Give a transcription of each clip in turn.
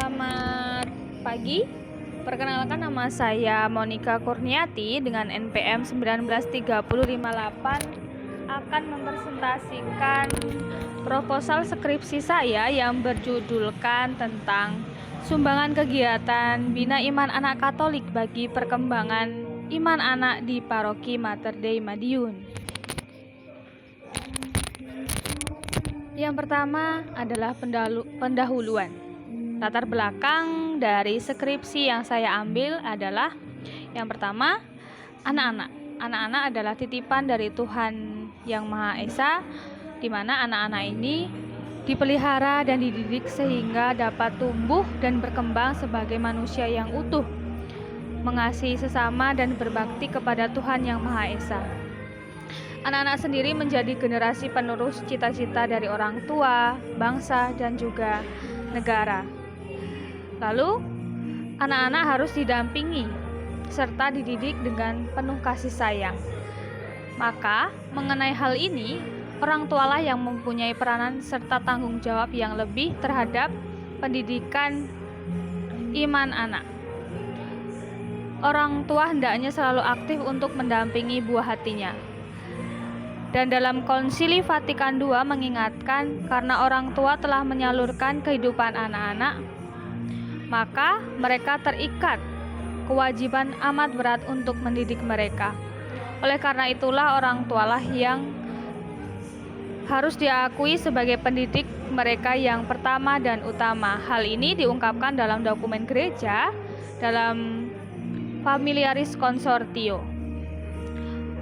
Selamat pagi. Perkenalkan, nama saya Monica Kurniati dengan NPM 193058 akan mempresentasikan proposal skripsi saya yang berjudulkan tentang sumbangan kegiatan Bina Iman Anak Katolik bagi perkembangan iman anak di Paroki Mater Dei Madiun. Yang pertama adalah pendahuluan. Latar belakang dari skripsi yang saya ambil adalah yang pertama, anak-anak. Anak-anak adalah titipan dari Tuhan Yang Maha Esa, di mana anak-anak ini dipelihara dan dididik sehingga dapat tumbuh dan berkembang sebagai manusia yang utuh, mengasihi sesama dan berbakti kepada Tuhan Yang Maha Esa. Anak-anak sendiri menjadi generasi penerus cita-cita dari orang tua, bangsa, dan juga negara. Lalu, anak-anak harus didampingi serta dididik dengan penuh kasih sayang. Maka, mengenai hal ini, orang tualah yang mempunyai peranan serta tanggung jawab yang lebih terhadap pendidikan iman anak. Orang tua hendaknya selalu aktif untuk mendampingi buah hatinya. Dan dalam Konsili Vatikan II mengingatkan, karena orang tua telah menyalurkan kehidupan anak-anak, maka mereka terikat kewajiban amat berat untuk mendidik mereka. Oleh karena itulah orang tualah yang harus diakui sebagai pendidik mereka yang pertama dan utama. Hal ini diungkapkan dalam dokumen gereja dalam Familiaris Consortio.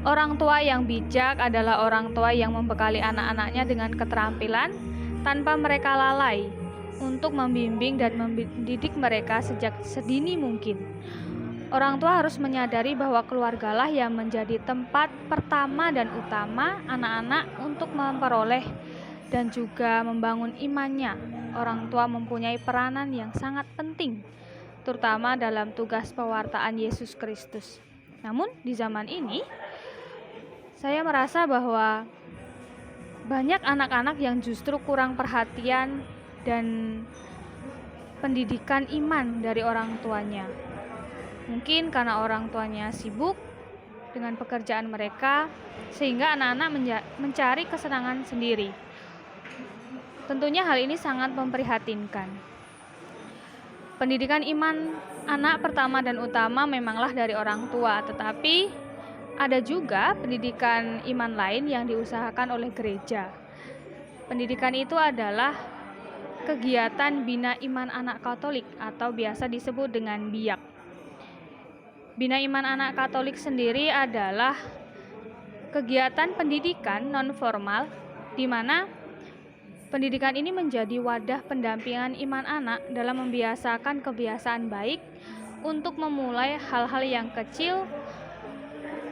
Orang tua yang bijak adalah orang tua yang membekali anak-anaknya dengan keterampilan tanpa mereka lalai untuk membimbing dan mendidik mereka sejak sedini mungkin. Orang tua harus menyadari bahwa keluargalah yang menjadi tempat pertama dan utama anak-anak untuk memperoleh dan juga membangun imannya. Orang tua mempunyai peranan yang sangat penting, terutama dalam tugas pewartaan Yesus Kristus. Namun di zaman ini, saya merasa bahwa banyak anak-anak yang justru kurang perhatian dan pendidikan iman dari orang tuanya. Mungkin karena orang tuanya sibuk dengan pekerjaan mereka, sehingga anak-anak mencari kesenangan sendiri. Tentunya hal ini sangat memprihatinkan. Pendidikan iman anak pertama dan utama memanglah dari orang tua, tetapi ada juga pendidikan iman lain yang diusahakan oleh gereja. Pendidikan itu adalah kegiatan Bina Iman Anak Katolik atau biasa disebut dengan BIAK. Bina Iman Anak Katolik sendiri adalah kegiatan pendidikan non-formal di mana pendidikan ini menjadi wadah pendampingan iman anak dalam membiasakan kebiasaan baik untuk memulai hal-hal yang kecil,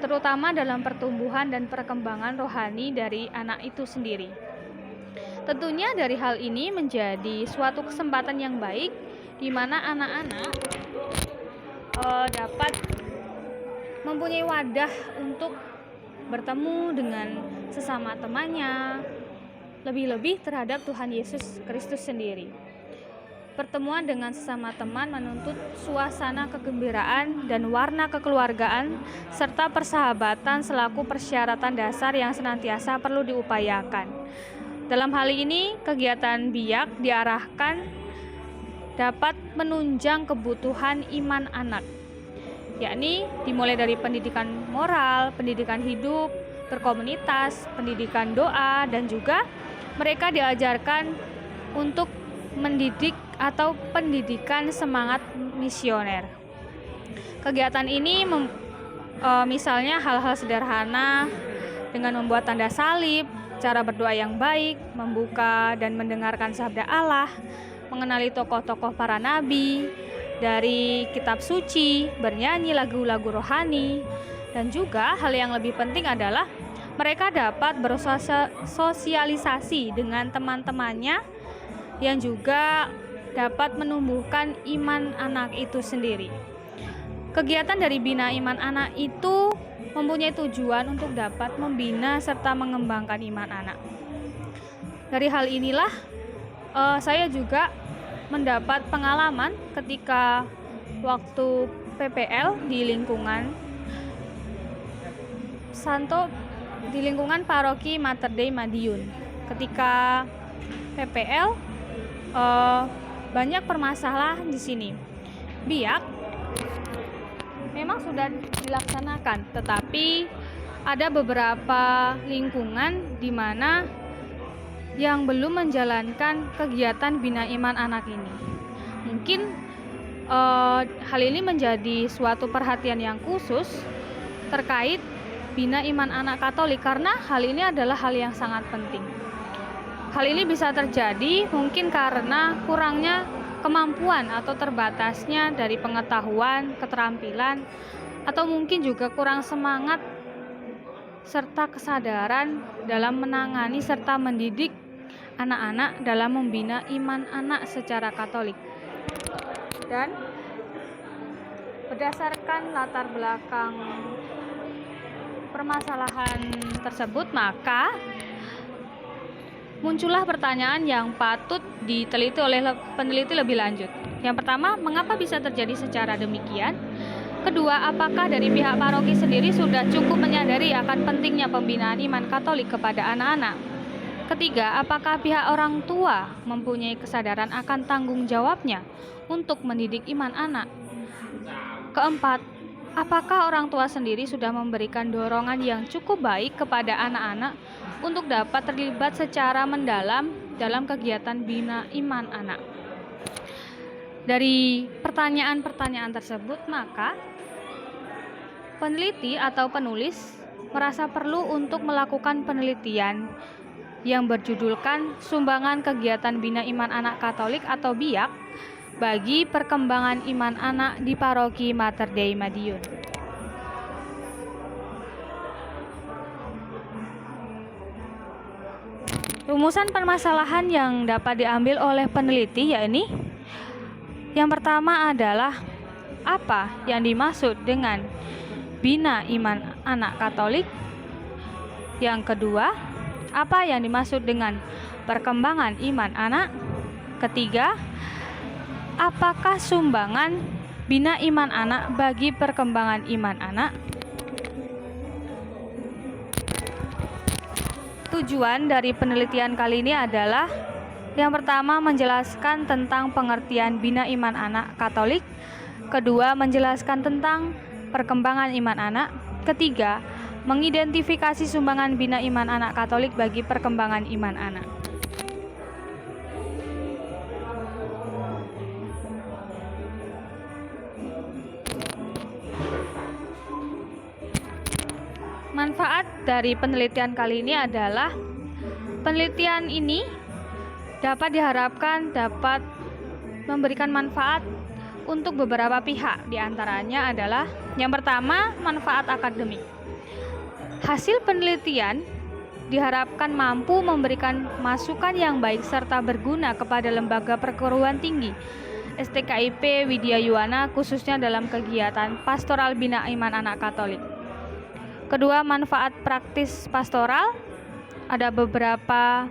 terutama dalam pertumbuhan dan perkembangan rohani dari anak itu sendiri. Tentunya dari hal ini menjadi suatu kesempatan yang baik di mana anak-anak dapat mempunyai wadah untuk bertemu dengan sesama temannya, lebih-lebih terhadap Tuhan Yesus Kristus sendiri. Pertemuan dengan sesama teman menuntut suasana kegembiraan dan warna kekeluargaan serta persahabatan selaku persyaratan dasar yang senantiasa perlu diupayakan. Dalam hal ini, kegiatan BIAK diarahkan dapat menunjang kebutuhan iman anak, yakni dimulai dari pendidikan moral, pendidikan hidup, berkomunitas, pendidikan doa, dan juga mereka diajarkan untuk mendidik atau pendidikan semangat misioner. Kegiatan ini misalnya hal-hal sederhana dengan membuat tanda salib, cara berdoa yang baik, membuka dan mendengarkan sabda Allah, mengenali tokoh-tokoh para nabi dari kitab suci, bernyanyi lagu-lagu rohani, dan juga hal yang lebih penting adalah mereka dapat bersosialisasi dengan teman-temannya yang juga dapat menumbuhkan iman anak itu sendiri. Kegiatan dari Bina Iman Anak itu mempunyai tujuan untuk dapat membina serta mengembangkan iman anak. Dari hal inilah saya juga mendapat pengalaman ketika waktu PPL di lingkungan Santo, di lingkungan Paroki Mater Dei Madiun. Ketika PPL banyak permasalahan di sini. Biak memang sudah dilaksanakan, tetapi ada beberapa lingkungan di mana yang belum menjalankan kegiatan bina iman anak ini. Mungkin hal ini menjadi suatu perhatian yang khusus terkait bina iman anak Katolik, karena hal ini adalah hal yang sangat penting. Hal ini bisa terjadi mungkin karena kurangnya kemampuan atau terbatasnya dari pengetahuan, keterampilan, atau mungkin juga kurang semangat serta kesadaran dalam menangani serta mendidik anak-anak dalam membina iman anak secara Katolik. Dan berdasarkan latar belakang permasalahan tersebut, maka muncullah pertanyaan yang patut diteliti oleh peneliti lebih lanjut. Yang pertama, mengapa bisa terjadi secara demikian? Kedua, apakah dari pihak paroki sendiri sudah cukup menyadari akan pentingnya pembinaan iman Katolik kepada anak-anak? Ketiga, apakah pihak orang tua mempunyai kesadaran akan tanggung jawabnya untuk mendidik iman anak? Keempat, apakah orang tua sendiri sudah memberikan dorongan yang cukup baik kepada anak-anak untuk dapat terlibat secara mendalam dalam kegiatan bina iman anak? Dari pertanyaan-pertanyaan tersebut, maka peneliti atau penulis merasa perlu untuk melakukan penelitian yang berjudulkan Sumbangan Kegiatan Bina Iman Anak Katolik atau BIAK bagi perkembangan iman anak di Paroki Mater Dei Madiun. Rumusan permasalahan yang dapat diambil oleh peneliti yakni yang pertama adalah apa yang dimaksud dengan bina iman anak Katolik. Yang kedua, apa yang dimaksud dengan perkembangan iman anak. Ketiga, apakah sumbangan bina iman anak bagi perkembangan iman anak? Tujuan dari penelitian kali ini adalah yang pertama, menjelaskan tentang pengertian bina iman anak Katolik. Kedua, menjelaskan tentang perkembangan iman anak. Ketiga, mengidentifikasi sumbangan bina iman anak Katolik bagi perkembangan iman anak. Manfaat dari penelitian kali ini adalah penelitian ini diharapkan dapat memberikan manfaat untuk beberapa pihak. Di antaranya adalah yang pertama, manfaat akademik. Hasil penelitian diharapkan mampu memberikan masukan yang baik serta berguna kepada lembaga perguruan tinggi STKIP Widya Yuwana, khususnya dalam kegiatan pastoral bina iman anak Katolik. Kedua, manfaat praktis pastoral. Ada beberapa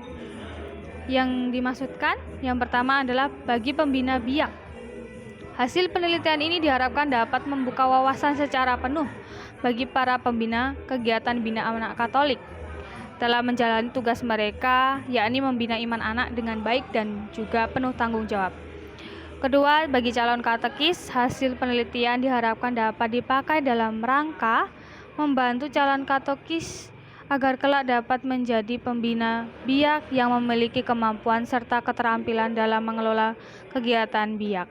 yang dimaksudkan. Yang pertama adalah bagi pembina BIAK. Hasil penelitian ini diharapkan dapat membuka wawasan secara penuh bagi para pembina kegiatan bina anak Katolik dalam menjalani tugas mereka, yakni membina iman anak dengan baik dan juga penuh tanggung jawab. Kedua, bagi calon katekis, hasil penelitian diharapkan dapat dipakai dalam rangka membantu calon katekis agar kelak dapat menjadi pembina BIAK yang memiliki kemampuan serta keterampilan dalam mengelola kegiatan BIAK.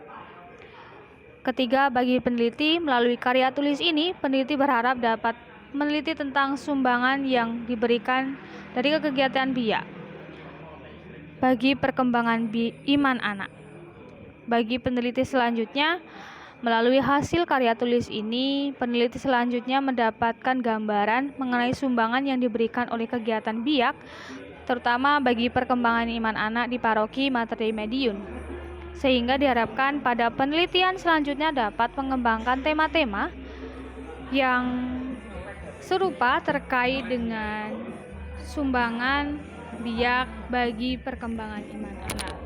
Ketiga, bagi peneliti, melalui karya tulis ini, peneliti berharap dapat meneliti tentang sumbangan yang diberikan dari kegiatan BIAK bagi perkembangan iman anak. Bagi peneliti selanjutnya, melalui hasil karya tulis ini, peneliti selanjutnya mendapatkan gambaran mengenai sumbangan yang diberikan oleh kegiatan BIAK, terutama bagi perkembangan iman anak di Paroki Mater Dei Madiun. Sehingga diharapkan pada penelitian selanjutnya dapat mengembangkan tema-tema yang serupa terkait dengan sumbangan BIAK bagi perkembangan iman anak.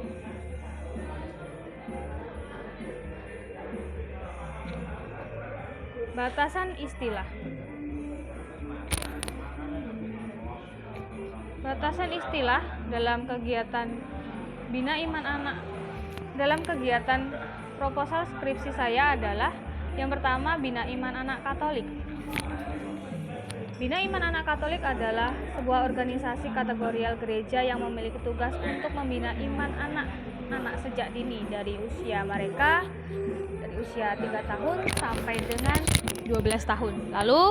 Batasan istilah. Batasan istilah dalam kegiatan Bina Iman Anak. Dalam kegiatan proposal skripsi saya adalah yang pertama, Bina Iman Anak Katolik. Bina Iman Anak Katolik adalah sebuah organisasi kategorial gereja yang memiliki tugas untuk membina iman anak-anak sejak dini dari usia 3 tahun sampai dengan 12 tahun. Lalu,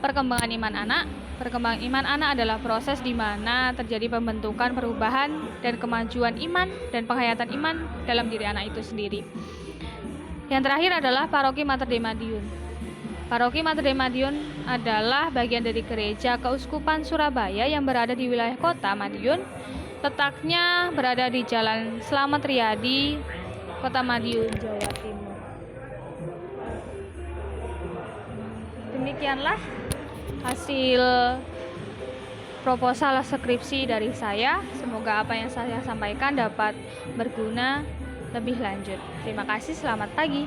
perkembangan iman anak. Perkembangan iman anak adalah proses di mana terjadi pembentukan, perubahan, dan kemajuan iman dan penghayatan iman dalam diri anak itu sendiri. Yang terakhir adalah Paroki Mater Dei Madiun. Paroki Mater Dei Madiun adalah bagian dari Gereja Keuskupan Surabaya yang berada di wilayah kota Madiun. Letaknya berada di Jalan Slamet Riyadi, Kota Madiun, Jawa Timur. Demikianlah hasil proposal skripsi dari saya. Semoga apa yang saya sampaikan dapat berguna lebih lanjut. Terima kasih, selamat pagi.